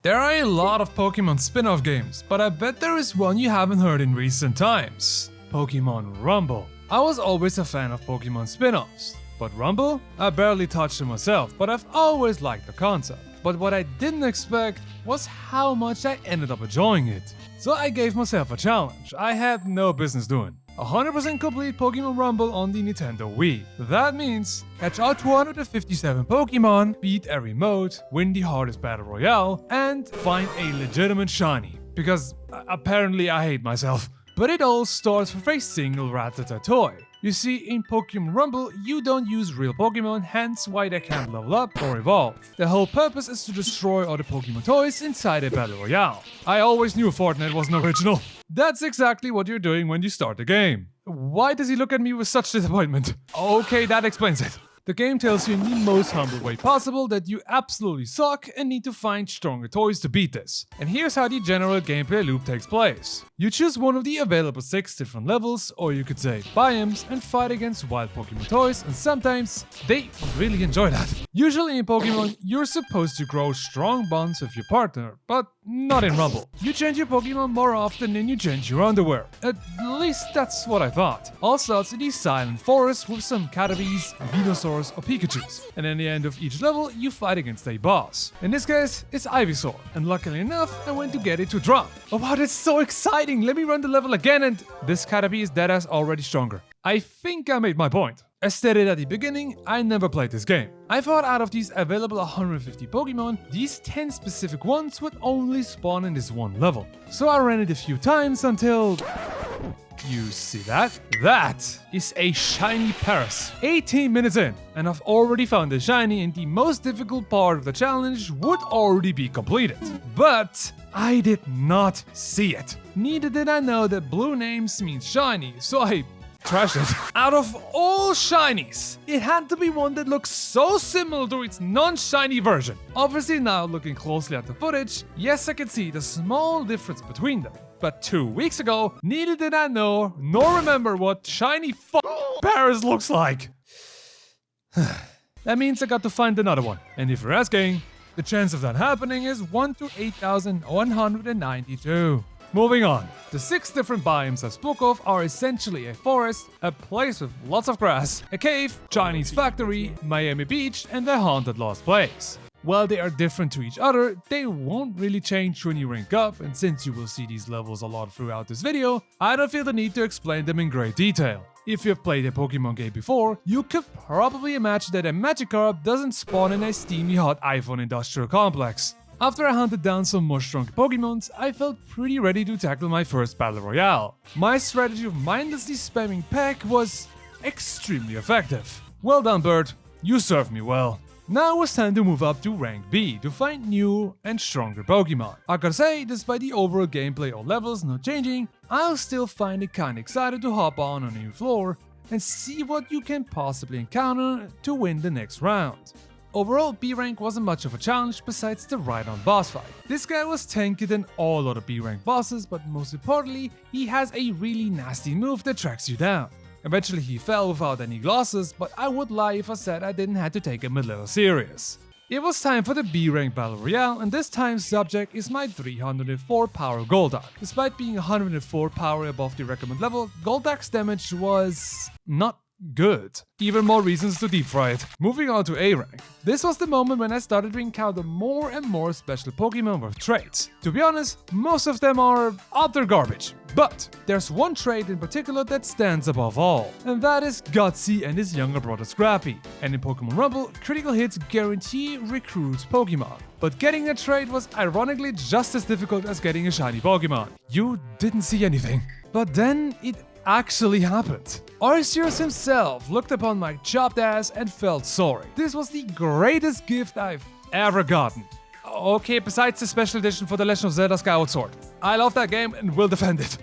There are a lot of Pokemon spin-off games, but I bet there is one you haven't heard in recent times. Pokémon Rumble. I was always a fan of Pokemon spin-offs, but Rumble? I barely touched it myself, but I've always liked the concept. But what I didn't expect was how much I ended up enjoying it. So I gave myself a challenge I had no business doing. 100% complete Pokémon Rumble on the Nintendo Wii. That means catch all 257 Pokémon, beat every mode, win the hardest Battle Royale, and find a legitimate shiny. Because apparently I hate myself. But it all starts with a single Rattata toy. You see, in Pokémon Rumble, you don't use real Pokémon, hence why they can't level up or evolve. The whole purpose is to destroy all the Pokémon toys inside a Battle Royale. I always knew Fortnite wasn't original. That's exactly what you're doing when you start the game. Why does he look at me with such disappointment? Okay, that explains it. The game tells you in the most humble way possible that you absolutely suck and need to find stronger toys to beat this. And here's how the general gameplay loop takes place. You choose one of the available 6 different levels, or you could say biomes, and fight against wild Pokemon toys, and sometimes they really enjoy that. Usually in Pokemon, you're supposed to grow strong bonds with your partner, but not in Rumble. You change your Pokemon more often than you change your underwear. At least that's what I thought. All starts in the Silent Forest with some Caterpies, Venusaurs, or Pikachus. And at the end of each level, you fight against a boss. In this case, it's Ivysaur. And luckily enough, I went to get it to drop. Oh wow, that's so exciting! Let me run the level again and... This Caterpie is deadass already stronger. I think I made my point. As stated at the beginning, I never played this game. I thought out of these available 150 Pokemon, these 10 specific ones would only spawn in this one level. So I ran it a few times until... You see that? That is a shiny Paras. 18 minutes in, and I've already found a shiny, and the most difficult part of the challenge would already be completed. But I did not see it. Neither did I know that blue names mean shiny, so I trashed it. Out of all shinies, it had to be one that looks so similar to its non-shiny version. Obviously now looking closely at the footage, yes I can see the small difference between them. But 2 weeks ago, neither did I know nor remember what shiny Paras looks like. That means I got to find another one. And if you're asking, the chance of that happening is 1 to 8,192. Moving on. The 6 different biomes I spoke of are essentially a forest, a place with lots of grass, a cave, Chinese factory, Miami Beach, and a haunted lost place. While they are different to each other, they won't really change when you rank up, and since you will see these levels a lot throughout this video, I don't feel the need to explain them in great detail. If you've played a Pokemon game before, you could probably imagine that a Magikarp doesn't spawn in a steamy hot iPhone industrial complex. After I hunted down some more stronger Pokemons, I felt pretty ready to tackle my first Battle Royale. My strategy of mindlessly spamming Peck was extremely effective. Well done, Bird. You served me well. Now it was time to move up to rank B to find new and stronger Pokemon. I gotta say, despite the overall gameplay or levels not changing, I'll still find it kinda excited to hop on a new floor and see what you can possibly encounter to win the next round. Overall, B rank wasn't much of a challenge besides the Rhydon boss fight. This guy was tankier than all other B rank bosses, but most importantly, he has a really nasty move that tracks you down. Eventually he fell without any glosses, but I would lie if I said I didn't have to take him a little serious. It was time for the B rank Battle Royale, and this time's subject is my 304 power Golduck. Despite being 104 power above the recommend level, Golduck's damage was not good. Even more reasons to deep fry it. Moving on to A rank. This was the moment when I started to encounter more and more special Pokemon with traits. To be honest, most of them are utter garbage. But there's one trait in particular that stands above all, and that is Gutsy and his younger brother Scrappy. And in Pokemon Rumble, critical hits guarantee recruits Pokemon. But getting that trait was ironically just as difficult as getting a shiny Pokemon. You didn't see anything. But then it actually happened. Arceus himself looked upon my chopped ass and felt sorry. This was the greatest gift I've ever gotten. Okay, besides the special edition for The Legend of Zelda Skyward Sword. I love that game and will defend it.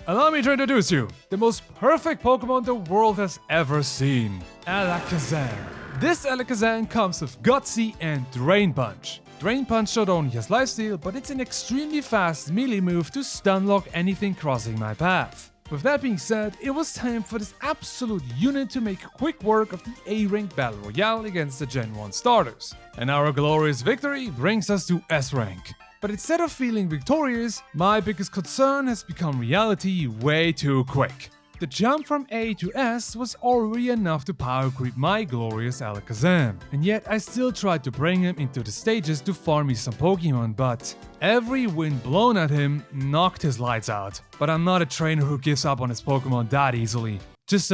Allow me to introduce you, the most perfect Pokemon the world has ever seen. Alakazam. This Alakazam comes with Gutsy and Drain Punch. Drain Punch not only has lifesteal, but it's an extremely fast melee move to stun lock anything crossing my path. With that being said, it was time for this absolute unit to make quick work of the A-rank Battle Royale against the Gen 1 starters. And our glorious victory brings us to S-rank. But instead of feeling victorious, my biggest concern has become reality way too quick. The jump from A to S was already enough to power creep my glorious Alakazam, and yet I still tried to bring him into the stages to farm me some Pokemon, but every wind blown at him knocked his lights out. But I'm not a trainer who gives up on his Pokemon that easily. Just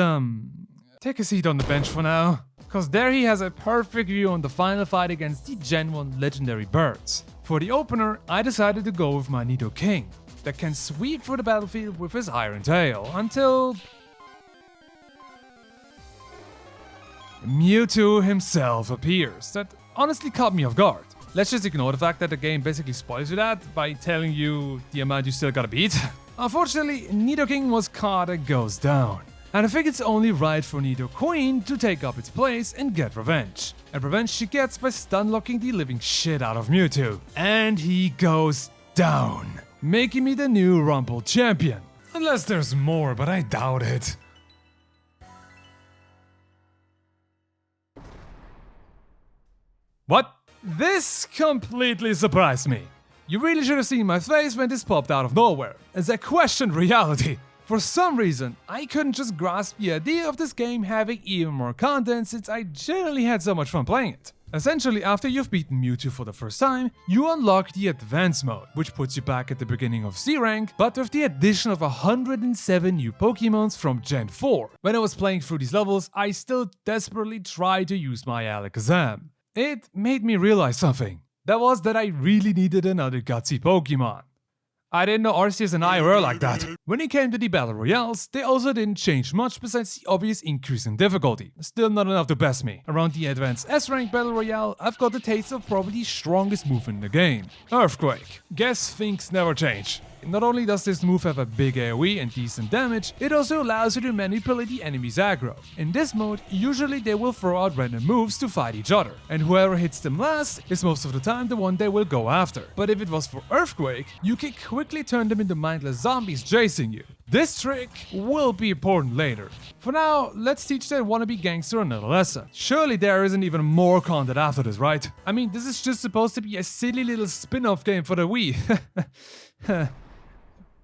take a seat on the bench for now, cause there he has a perfect view on the final fight against the Gen 1 legendary birds. For the opener, I decided to go with my Nidoking, that can sweep through the battlefield with his iron tail, until Mewtwo himself appears. That honestly caught me off guard. Let's just ignore the fact that the game basically spoils you that by telling you the amount you still gotta beat. Unfortunately, Nidoking was caught and goes down. And I think it's only right for Nidoqueen to take up its place and get revenge. And revenge she gets by stun-locking the living shit out of Mewtwo. And he goes down, making me the new Rumble champion. Unless there's more, but I doubt it. What? This completely surprised me. You really should have seen my face when this popped out of nowhere, as I questioned reality. For some reason, I couldn't just grasp the idea of this game having even more content since I generally had so much fun playing it. Essentially, after you've beaten Mewtwo for the first time, you unlock the Advanced mode, which puts you back at the beginning of C rank, but with the addition of 107 new Pokemons from Gen 4. When I was playing through these levels, I still desperately tried to use my Alakazam. It made me realize something. That was that I really needed another gutsy Pokemon. I didn't know Arceus and I were like that. When it came to the Battle Royales, they also didn't change much besides the obvious increase in difficulty. Still not enough to best me. Around the Advanced S-Rank Battle Royale, I've got the taste of probably the strongest move in the game. Earthquake. Guess things never change. Not only does this move have a big AoE and decent damage, it also allows you to manipulate the enemy's aggro. In this mode, usually they will throw out random moves to fight each other, and whoever hits them last is most of the time the one they will go after. But if it was for Earthquake, you can quickly turn them into mindless zombies chasing you. This trick will be important later. For now, let's teach that wannabe gangster another lesson. Surely there isn't even more content after this, right? I mean, this is just supposed to be a silly little spin-off game for the Wii.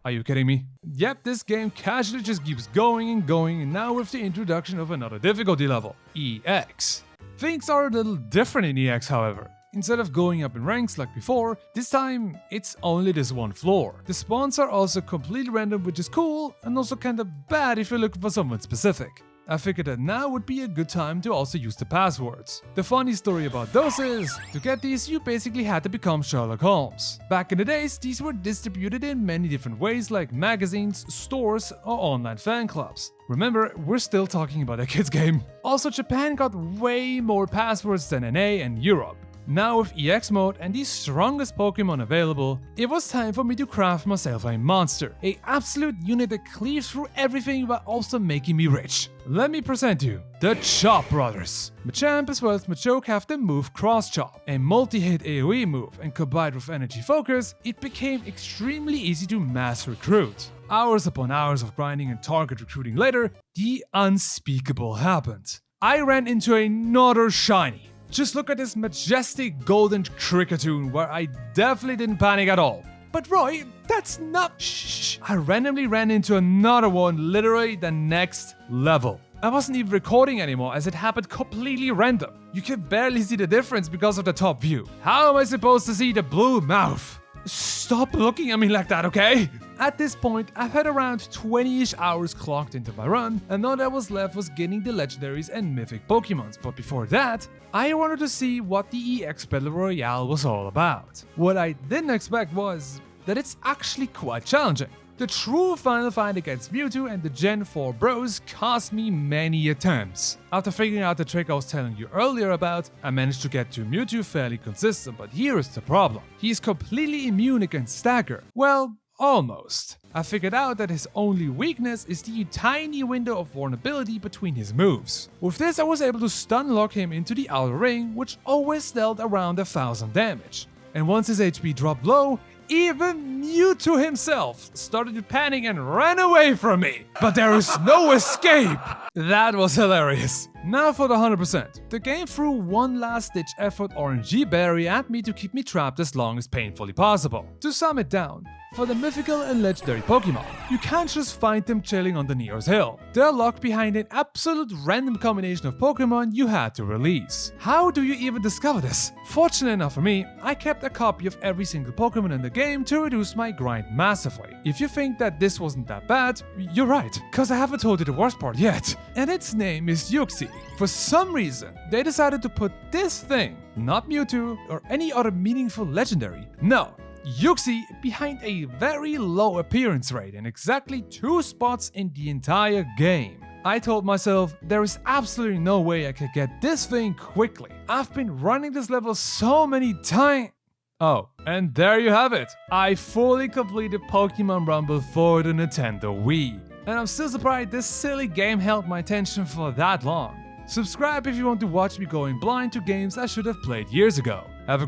Are you kidding me? Yep, this game casually just keeps going, and now with the introduction of another difficulty level, EX. Things are a little different in EX, however. Instead of going up in ranks like before, this time it's only this one floor. The spawns are also completely random, which is cool, and also kinda bad if you're looking for someone specific. I figured that now would be a good time to also use the passwords. The funny story about those is, to get these you basically had to become Sherlock Holmes. Back in the days, these were distributed in many different ways like magazines, stores, or online fan clubs. Remember, we're still talking about a kid's game. Also, Japan got way more passwords than NA and Europe. Now with EX mode and the strongest Pokemon available, it was time for me to craft myself a monster. An absolute unit that cleaves through everything while also making me rich. Let me present you the Chop Brothers. Machamp as well as Machoke have the move Cross Chop, a multi-hit AoE move, and combined with Energy Focus, it became extremely easy to mass recruit. Hours upon hours of grinding and target recruiting later, the unspeakable happened. I ran into another shiny. Just look at this majestic golden Kricketune where I definitely didn't panic at all. But Roy, that's not— Shh. I randomly ran into another one literally the next level. I wasn't even recording anymore as it happened completely random. You can barely see the difference because of the top view. How am I supposed to see the blue mouth? Stop looking at me like that, okay? At this point, I've had around 20-ish hours clocked into my run, and all that was left was getting the legendaries and mythic Pokemons. But before that, I wanted to see what the EX Battle Royale was all about. What I didn't expect was that it's actually quite challenging. The true final fight against Mewtwo and the Gen 4 bros cost me many attempts. After figuring out the trick I was telling you earlier about, I managed to get to Mewtwo fairly consistent, but here is the problem. He is completely immune against Stagger. Well, almost. I figured out that his only weakness is the tiny window of vulnerability between his moves. With this I was able to stun lock him into the outer ring, which always dealt around 1000 damage. And once his HP dropped low, even Mewtwo himself started to panic and ran away from me. But there is no escape. That was hilarious. Now for the 100%. The game threw one last-ditch effort RNG battery at me to keep me trapped as long as painfully possible. To sum it down, for the mythical and legendary Pokemon, you can't just find them chilling on the nearest hill. They're locked behind an absolute random combination of Pokemon you had to release. How do you even discover this? Fortunate enough for me, I kept a copy of every single Pokemon in the game to reduce my grind massively. If you think that this wasn't that bad, you're right, cause I haven't told you the worst part yet. And its name is Yuxi. For some reason, they decided to put this thing, not Mewtwo or any other meaningful legendary, no, Yuxi behind a very low appearance rate in exactly 2 spots in the entire game. I told myself there is absolutely no way I could get this thing quickly. I've been running this level so many times. Oh, and there you have it. I fully completed Pokémon Rumble for the Nintendo Wii. And I'm still surprised this silly game held my attention for that long. Subscribe if you want to watch me going blind to games I should have played years ago.